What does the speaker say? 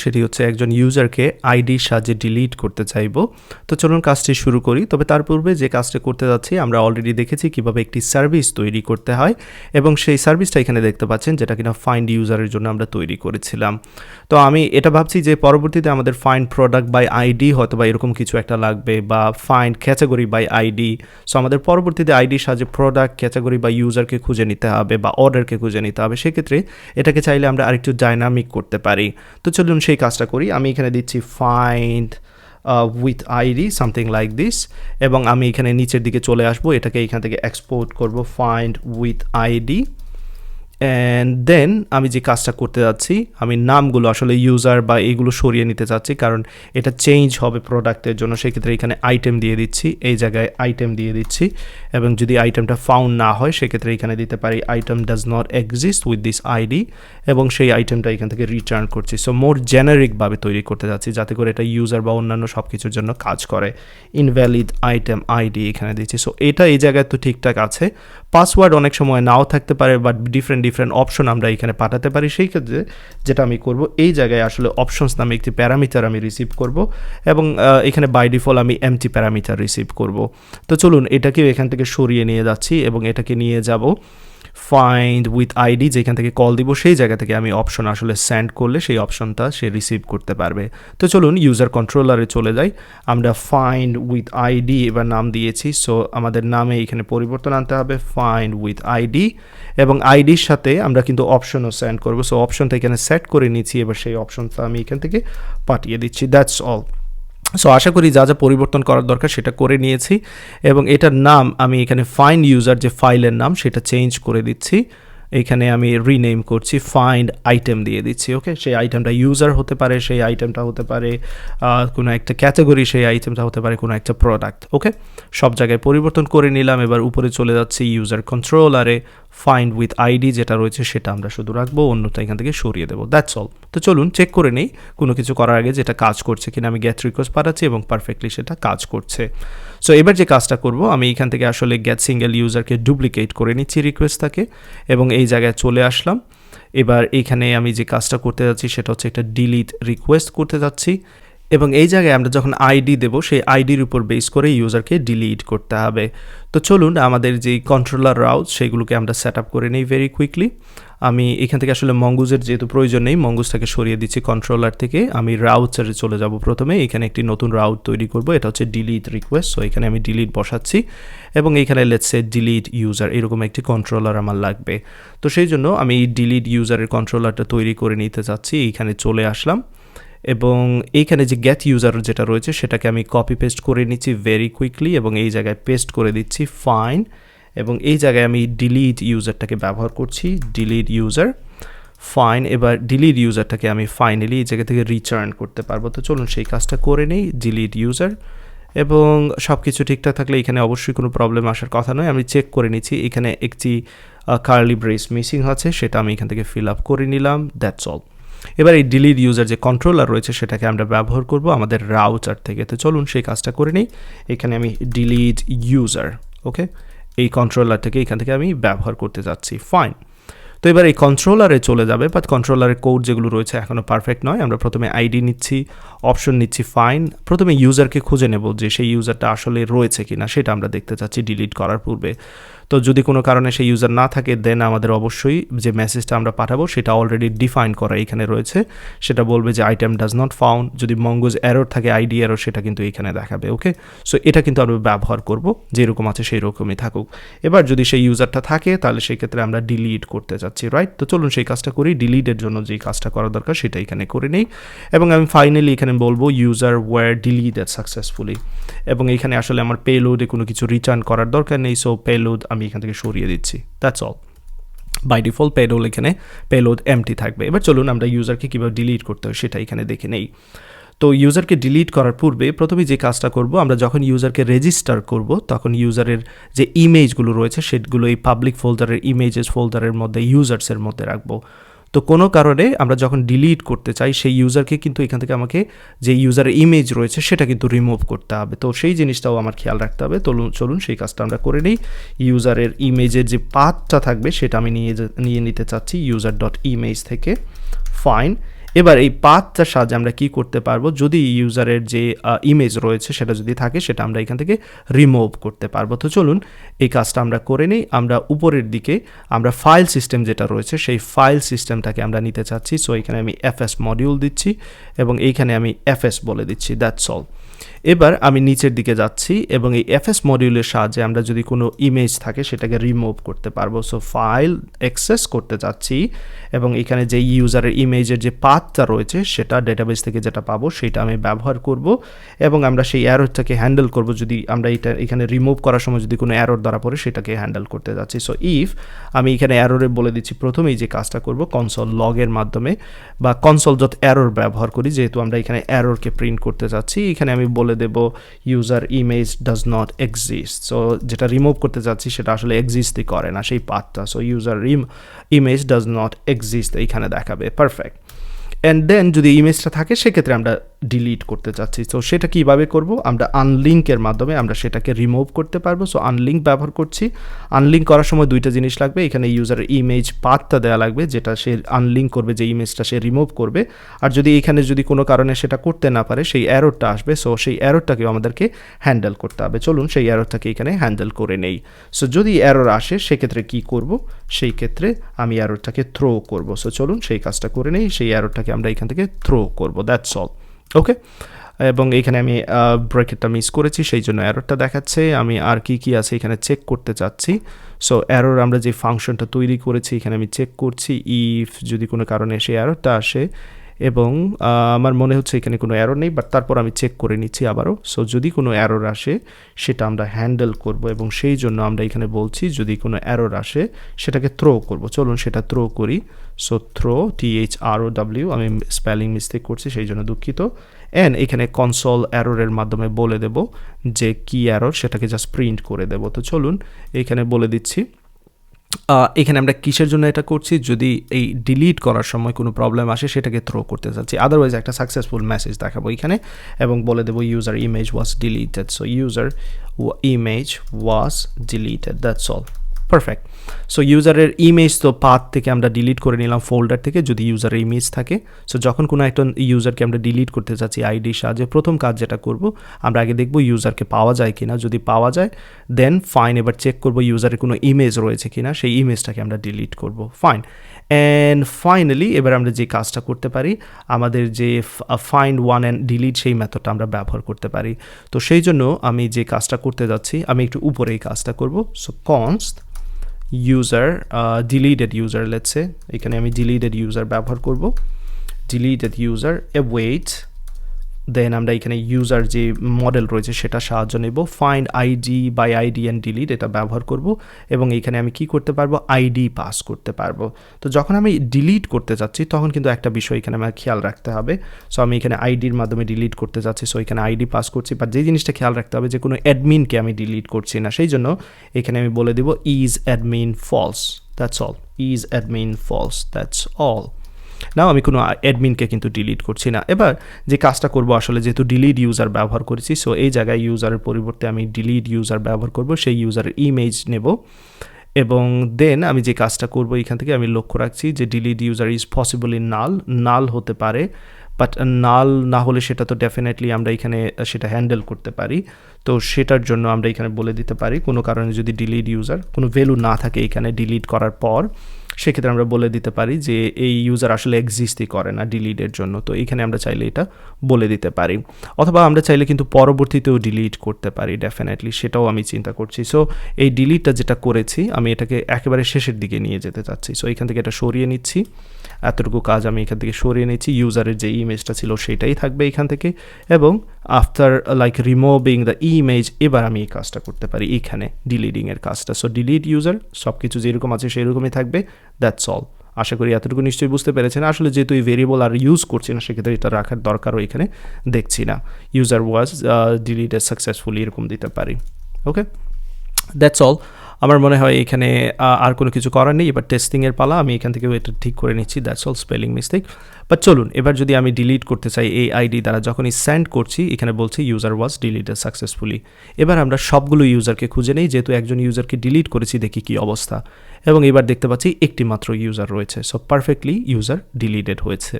সেটি হচ্ছে একজন ইউজারকে আইডির সাহায্যে ডিলিট করতে চাইবো। তো চলুন কাজটি শুরু করি। তবে তার পূর্বে যে কাজটা করতে যাচ্ছি আমরা অলরেডি দেখেছি কিভাবে একটি সার্ভিস তৈরি করতে হয় এবং সেই সার্ভিসটা এখানে দেখতে পাচ্ছেন যেটা কিনা ফাইন্ড ইউজারের জন্য আমরা তৈরি করেছিলাম। তো আমি এটা ভাবছি যে পরবর্তীতে আমাদের ফাইন্ড প্রোডাক্ট বাই আইডি হয়তো বা এরকম কিছু একটা লাগবে বা find category by ID. So আমাদের পরবর্তীতে আইডির সাহায্যে প্রোডাক্ট ক্যাটাগরি বা ইউজারকে খুঁজে নিতে হবে বা অর্ডারকে খুঁজে নিতে হবে। সেক্ষেত্রে এটাকে চাইলে আমরা আরেকটু ডাইনামিক করতে পারি। তো চলুন সেই কাজটা করি। আমি এখানে দিচ্ছি find with ID something like this এবং আমি এখানে নিচের দিকে চলে আসবো, এটাকে এখান থেকে এক্সপোর্ট করব find with ID. And then আমি যে কাজটা করতে যাচ্ছি আমি নামগুলো আসলে ইউজার বা এগুলো সরিয়ে নিতে চাচ্ছি কারণ এটা চেঞ্জ হবে প্রোডাক্টের জন্য। সেক্ষেত্রে এখানে আইটেম দিয়ে দিচ্ছি, এই জায়গায় আইটেম দিয়ে দিচ্ছি এবং যদি আইটেমটা ফাউন্ড না হয় সেক্ষেত্রে এখানে দিতে পারি item does not exist with this ID এবং সেই আইটেমটা এখান থেকে রিটার্ন করছি। সো মোর জেনারিকভাবে তৈরি করতে যাচ্ছি যাতে করে এটা ইউজার বা অন্যান্য সব কিছুর জন্য কাজ করে। ইনভ্যালিড আইটেম আইডি এখানে দিচ্ছি। সো এটা এই জায়গায় তো ঠিকঠাক আছে। পাসওয়ার্ড অনেক সময় নাও থাকতে পারে বাট ডিফারেন্ট অপশন আমরা এখানে পাঠাতে পারি। সেই ক্ষেত্রে যেটা আমি করব এই জায়গায় আসলে অপশনস নামে একটি প্যারামিটার আমি রিসিভ করব এবং এখানে বাই ডিফল্ট আমি এমটি প্যারামিটার রিসিভ করব। তো চলুন এটাকেও এখান থেকে সরিয়ে নিয়ে যাচ্ছি এবং এটাকে নিয়ে যাব ফাইন্ড উইথ আইডি, যেখান থেকে কল দিব সেই জায়গা থেকে আমি অপশন আসলে সেন্ড করলে সেই অপশনটা সে রিসিভ করতে পারবে। তো চলুন ইউজার কন্ট্রোলারে চলে যাই। আমরা ফাইন্ড উইথ আইডি এবার নাম দিয়েছি। সো আমাদের নামে এখানে পরিবর্তন আনতে হবে ফাইন্ড উইথ আইডি এবং আইডির সাথে আমরা কিন্তু অপশনও সেন্ড করবো। সো অপশনটা এখানে সেট করে নিচ্ছি, এবার সেই অপশনটা আমি এখান থেকে পাঠিয়ে দিচ্ছি। That's all. সো আশা করি যা যা পরিবর্তন করার দরকার সেটা করে নিয়েছি এবং এটার নাম আমি এখানে ফাইন্ড ইউজার যে ফাইলের নাম সেটা চেঞ্জ করে দিচ্ছি। এখানে আমি রিনেম করছি, ফাইন্ড আইটেম দিয়ে দিচ্ছি। ওকে, সেই আইটেমটা ইউজার হতে পারে, সেই আইটেমটা হতে পারে কোনো একটা ক্যাটাগরি, সেই আইটেমটা হতে পারে কোনো একটা প্রোডাক্ট। ওকে, সব জায়গায় পরিবর্তন করে নিলাম। এবার উপরে চলে যাচ্ছি ইউজার কন্ট্রোলারে, ফাইন্ড উইথ আইডি যেটা রয়েছে সেটা আমরা শুধু রাখবো, অন্যটা এখান থেকে সরিয়ে দেবো। That's all. তো চলুন চেক করে নেই কোনো কিছু করার আগে যেটা কাজ করছে কিনা। আমি গেট রিকোয়েস্ট পাঠাচ্ছি এবং পারফেক্টলি সেটা কাজ করছে। সো এবার যে কাজটা করব আমি এখান থেকে আসলে গেট সিঙ্গেল ইউজারকে ডুপ্লিকেট করে নিচ্ছি রিকোয়েস্টটাকে এবং এই জায়গায় চলে আসলাম। এবার এইখানে আমি যে কাজটা করতে যাচ্ছি সেটা হচ্ছে একটা ডিলিট রিকোয়েস্ট করতে যাচ্ছি এবং এই জায়গায় আমরা যখন আইডি দেব সেই আইডির উপর বেস করে ইউজারকে ডিলিট করতে হবে। তো চলুন আমাদের যে কন্ট্রোলার রাউট সেগুলোকে আমরা সেট আপ করে নিই ভেরি কুইকলি। আমি এখান থেকে আসলে মঙ্গুজের যেহেতু প্রয়োজন নেই, মঙ্গুজটাকে সরিয়ে দিচ্ছি কন্ট্রোলার থেকে। আমি রাউটারে চলে যাব প্রথমে, এখানে একটি নতুন রাউট তৈরি করব, এটা হচ্ছে ডিলিট রিকোয়েস্ট। সো এখানে আমি ডিলিট বসাচ্ছি এবং এইখানে লেটস সে ডিলিট ইউজার, এরকম একটি কন্ট্রোলার আমার লাগবে। তো সেই জন্য আমি এই ডিলিট ইউজারের কন্ট্রোলারটা তৈরি করে নিতে চাচ্ছি। এইখানে চলে আসলাম এবং এইখানে যে গেট ইউজার যেটা রয়েছে সেটাকে আমি কপি পেস্ট করে নিচ্ছি ভেরি কুইকলি এবং এই জায়গায় পেস্ট করে দিচ্ছি ফাইন এবং এই জায়গায় আমি ডিলিট ইউজারটাকে ব্যবহার করছি, ডিলিট ইউজার ফাইন। এবার ডিলিট ইউজারটাকে আমি ফাইনালি এই জায়গা থেকে রিটার্ন করতে পারবো। তো চলুন সেই কাজটা করে নেই, ডিলিট ইউজার এবং সব কিছু ঠিকঠাক থাকলে এখানে অবশ্যই কোনো প্রবলেম আসার কথা নয়। আমি চেক করে নিচ্ছি, এখানে একটি কার্লি ব্রেস মিসিং আছে, সেটা আমি এখান থেকে ফিল আপ করে নিলাম। That's all. এবার এই ডিলিট ইউজার যে কন্ট্রোলার রয়েছে সেটাকে আমরা ব্যবহার করব আমাদের রাউটার থেকে। তো চলুন সেই কাজটা করে নিই। এখানে আমি ডিলিট ইউজার, ওকে, এই কন্ট্রোলারটাকে এখান থেকে আমি ব্যবহার করতে যাচ্ছি। ফাইন। তো এবার এই কন্ট্রোলারে চলে যাবে, বাট কন্ট্রোলারের কোড যেগুলো রয়েছে এখনও পারফেক্ট নয়। আমরা প্রথমে আইডি নিচ্ছি, অপশন নিচ্ছি ফাইন। প্রথমে ইউজারকে খুঁজে নেব যে সেই ইউজারটা আসলে রয়েছে কিনা সেটা আমরা দেখতে চাচ্ছি ডিলিট করার পূর্বে। তো যদি কোনো কারণে সেই ইউজার না থাকে দেন আমাদের অবশ্যই যে মেসেজটা আমরা পাঠাবো সেটা অলরেডি ডিফাইন করা এখানে রয়েছে, সেটা বলবে যে আইটেম ডাজ নট ফাউন্ড। যদি মঙ্গুজ এরর থাকে, আইডি এরর, সেটা কিন্তু এখানে দেখাবে। ওকে, সো এটা কিন্তু আমরা ব্যবহার করব, যেরকম আছে সেই রকমই থাকুক। এবার যদি সেই ইউজারটা থাকে তাহলে সেই ক্ষেত্রে আমরা ডিলিট করতে চাচ্ছি, রাইট? তো চলুন সেই কাজটা করি। ডিলিটের জন্য যেই কাজটা করা দরকার সেটা এখানে করে নেই এবং আমি ফাইনালি এখানে বলবো ইউজার ওয়্যার ডিলিটেড সাকসেসফুলি এবং এখানে আসলে আমার পেলোডে কোনো কিছু রিটার্ন করার দরকার নেই। সো পেলোড আমি এখান থেকে সরিয়ে দিচ্ছি। That's all. By default payload এখানে পেলোড এমটি থাকবে। এবার চলুন আমরা ইউজারকে কীভাবে ডিলিট করতে হয় সেটা এখানে দেখে নেই। তো ইউজারকে ডিলিট করার পূর্বে প্রথমে যে কাজটা করব, আমরা যখন ইউজারকে রেজিস্টার করব তখন ইউজারের যে ইমেজগুলো রয়েছে সেগুলো এই পাবলিক ফোল্ডারের ইমেজেস ফোল্ডারের মধ্যে ইউজার্সের মধ্যে রাখবো। তো কোনো কারণে আমরা যখন ডিলিট করতে চাই সেই ইউজারকে কিন্তু এখান থেকে আমাকে যে ইউজারের ইমেজ রয়েছে সেটা কিন্তু রিমুভ করতে হবে। তো সেই জিনিসটাও আমার খেয়াল রাখতে হবে। তো চলুন সেই কাজটা আমরা করে নিই। ইউজারের ইমেজের যে পাথটা থাকবে সেটা আমি নিয়ে নিতে চাচ্ছি ইউজার ডট ইমেজ থেকে। ফাইন। এবার এই পাথটার সাহায্যে আমরা কি করতে পারবো, যদি ইউজারের যে ইমেজ রয়েছে সেটা যদি থাকে সেটা আমরা এখান থেকে রিমুভ করতে পারবো। তো চলুন এই কাজটা আমরা করে নিই। আমরা উপরের দিকে আমরা ফাইল সিস্টেম যেটা রয়েছে সেই ফাইল সিস্টেমটাকে আমরা নিতে চাচ্ছি। সো এখানে আমি এফএস মডিউল দিচ্ছি এবং এইখানে আমি এফএস বলে দিচ্ছি, দ্যাটস অল। এবার আমি নিচের দিকে যাচ্ছি এবং এই এফএস মডিউলের সাহায্যে আমরা যদি কোনো ইমেজ থাকে সেটাকে রিমুভ করতে পারবো। সো ফাইল অ্যাক্সেস করতে চাচ্ছি এবং এখানে যে ইউজারের ইমেজের যে পাথটা রয়েছে সেটা ডেটাবেস থেকে যেটা পাবো সেটা আমি ব্যবহার করব এবং আমরা সেই অ্যারোটাকে হ্যান্ডেল করব। যদি আমরা এটা এখানে রিমুভ করার সময় যদি কোনো অ্যারোর দ্বারা পড়ে সেটাকে হ্যান্ডেল করতে যাচ্ছি। সো ইফ আমি এখানে অ্যারোরে বলে দিচ্ছি প্রথমেই যে কাজটা করব কনসোল লগের মাধ্যমে বা কনসোল ডট অ্যারোর ব্যবহার করি, যেহেতু আমরা এখানে অ্যারোরকে প্রিন্ট করতে যাচ্ছি। এখানে আমি বলে দেব user image does not exist. So যেটা রিমুভ করতে চাচ্ছি সেটা আসলে এক্সিস্টই করে না সেই পাথটা। So user image does not exist এইখানে দেখাবে, পারফেক্ট। অ্যান্ড দেন যদি ইমেজটা থাকে সেক্ষেত্রে আমরা ডিলিট করতে চাচ্ছি। তো সেটা কীভাবে করব, আমরা আনলিঙ্কের মাধ্যমে আমরা সেটাকে রিমুভ করতে পারবো। সো আনলিঙ্ক ব্যবহার করছি। আনলিঙ্ক করার সময় দুইটা জিনিস লাগবে, এখানে ইউজারের ইমেজ পাথটা দেওয়া লাগবে যেটা সে আনলিঙ্ক করবে, যে ইমেজটা সে রিমুভ করবে। আর যদি এখানে যদি কোনো কারণে সেটা করতে না পারে সেই অ্যারোরটা আসবে। সো সেই অ্যারোরটাকেও আমাদেরকে হ্যান্ডেল করতে হবে। চলুন সেই অ্যারোরটাকে এখানে হ্যান্ডেল করে নেই। সো যদি অ্যারোর আসে সেক্ষেত্রে কি করব, সেই ক্ষেত্রে আমি অ্যারোরটাকে থ্রো করব। সো চলুন সেই কাজটা করে নেই, সেই অ্যারোরটাকে আমরা এখান থেকে থ্রো করব, দ্যাটস অল। ওকে, এবং এখানে আমি ব্র্যাকেটটা মিস করেছি সেই জন্য অ্যারোরটা দেখাচ্ছে। আমি আর কি আছে এখানে চেক করতে চাচ্ছি। সো অ্যারোর আমরা যে ফাংশনটা তৈরি করেছি এখানে আমি চেক করছি ইফ যদি কোনো কারণে সেই অ্যারোরটা আসে, এবং আমার মনে হচ্ছে এখানে কোনো অ্যারোর নেই, বাট তারপর আমি চেক করে নিচ্ছি আবারও। সো যদি কোনো অ্যারোর আসে সেটা আমরা হ্যান্ডেল করব এবং সেই জন্য আমরা এখানে বলছি যদি কোনো অ্যারোর আসে সেটাকে থ্রো করব। চলুন সেটা থ্রো করি। সো থ্রো, THROW, আমি স্পেলিং মিস্টেক করছি সেই জন্য দুঃখিত। অ্যান্ড এখানে কনসোল অ্যারোরের মাধ্যমে বলে দেব যে কি অ্যারোর সেটাকে জাস্ট প্রিন্ট করে দেব। তো চলুন এখানে বলে দিচ্ছি এখানে আমরা কিসের জন্য এটা করছি, যদি এই ডিলিট করার সময় কোনো প্রবলেম আসে সেটাকে থ্রো করতে চাচ্ছি। আদারওয়াইজ একটা সাকসেসফুল মেসেজ দেখাবো এখানে এবং বলে দেবো user image was deleted. So user image was deleted, that's all, perfect. So ইউজারের ইমেজ তো পাথ থেকে আমরা ডিলিট করে নিলাম ফোল্ডার থেকে যদি ইউজারের ইমেজ থাকে। সো যখন কোনো একটা ইউজারকে আমরা ডিলিট করতে চাচ্ছি আইডির সাহায্যে, প্রথম কাজ যেটা করব আমরা আগে দেখব ইউজারকে পাওয়া যায় কিনা। যদি পাওয়া যায় দেন ফাইন, এবার চেক করব ইউজারের কোনো ইমেজ রয়েছে কিনা, সেই ইমেজটাকে আমরা ডিলিট করব, ফাইন। অ্যান্ড ফাইনালি এবার আমরা যে কাজটা করতে পারি, আমাদের যে ফাইন্ড ওয়ান অ্যান্ড ডিলিট সেই মেথডটা আমরা ব্যবহার করতে পারি। তো সেই জন্য আমি যে কাজটা করতে যাচ্ছি আমি একটু উপরে এই কাজটা করব। So const user deleted user, let's say এখানে আমি deleted user ব্যবহার করব, deleted user await, দেন আমরা এখানে ইউজার যে মডেল রয়েছে সেটা সাহায্য নেব, find ID by ID and delete এটা ব্যবহার করব এবং এখানে আমি কি করতে পারবো, আইডি পাস করতে পারবো। তো যখন আমি ডিলিট করতে যাচ্ছি তখন কিন্তু একটা বিষয় এখানে আমার খেয়াল রাখতে হবে। সো আমি এখানে আইডির মাধ্যমে ডিলিট করতে যাচ্ছি, সো এখানে আইডি পাস করছি, বাট যে জিনিসটা খেয়াল রাখতে হবে যে কোনো অ্যাডমিনকে আমি ডিলিট করছি না, সেই জন্য এখানে আমি বলে দেব is admin false, that's all, is admin false, that's all. Now আমি কোনো অ্যাডমিনকে কিন্তু ডিলিট করছি না। এবার যে কাজটা করব আসলে যেহেতু ডিলিট ইউজার ব্যবহার করেছি, সো এই জায়গায় ইউজারের পরিবর্তে আমি ডিলিট ইউজার ব্যবহার করব, সেই ইউজারের ইমেজ নেব এবং দেন আমি যে কাজটা করব এখান থেকে আমি লক্ষ্য রাখছি যে ডিলিট ইউজার ইজ পসিবলি নাল হতে পারে, বাট নাল না হলে সেটা তো ডেফিনেটলি আমরা এখানে সেটা হ্যান্ডেল করতে পারি। তো সেটার জন্য আমরা এখানে বলে দিতে পারি কোনো কারণে যদি ডিলিট ইউজার কোনো ভ্যালু না থাকে এখানে ডিলিট করার পর, সেক্ষেত্রে আমরা বলে দিতে পারি যে এই ইউজার আসলে এক্সিস্টই করে না ডিলিটের জন্য। তো এখানে আমরা চাইলে এটা বলে দিতে পারি, অথবা আমরা চাইলে কিন্তু পরবর্তীতেও ডিলিট করতে পারি ডেফিনেটলি, সেটাও আমি চিন্তা করছি। সো এই ডিলিটটা যেটা করেছি আমি এটাকে একেবারে শেষের দিকে নিয়ে যেতে চাচ্ছি। সো এখান থেকে এটা সরিয়ে নিচ্ছি, এতটুকু কাজ আমি এখান থেকে সরিয়ে নিচ্ছি, ইউজারের যে ইমেজটা ছিল সেটাই থাকবে এখান থেকে, এবং after like removing the image এবার আমি এই কাজটা করতে পারি এখানে ডিলিটিংয়ের কাজটা। সো ডিলিট ইউজার সব কিছু যেরকম আছে সেরকমই থাকবে, দ্যাটস অল। আশা করি এতটুকু নিশ্চয়ই বুঝতে পেরেছেন। আসলে যেহেতু এই ভেরিয়েবল আর ইউজ করছি না সেক্ষেত্রে এটা রাখার দরকারও এখানে দেখছি না। ইউজার ওয়াজ ডিলিটেড সাকসেসফুলি এরকম দিতে পারি, ওকে, দ্যাটস অল। আমার মনে হয় এখানে আর কোনো কিছু করার নেই, এবার টেস্টিংয়ের পালা, আমি এখান থেকে এটা ঠিক করে নিচ্ছি, that's all, spelling mistake. But চলুন এবার যদি আমি ডিলিট করতে চাই এই আইডি দ্বারা, যখনই সেন্ড করছি এখানে বলছি ইউজার ওয়াজ ডিলিটেড সাকসেসফুলি। এবার আমরা সবগুলো ইউজারকে খুঁজে নেই, যেহেতু একজন ইউজারকে ডিলিট করেছি দেখি কি অবস্থা, এবং এবার দেখতে পাচ্ছি একটি মাত্র ইউজার রয়েছে। সো পারফেক্টলি ইউজার ডিলিটেড হয়েছে।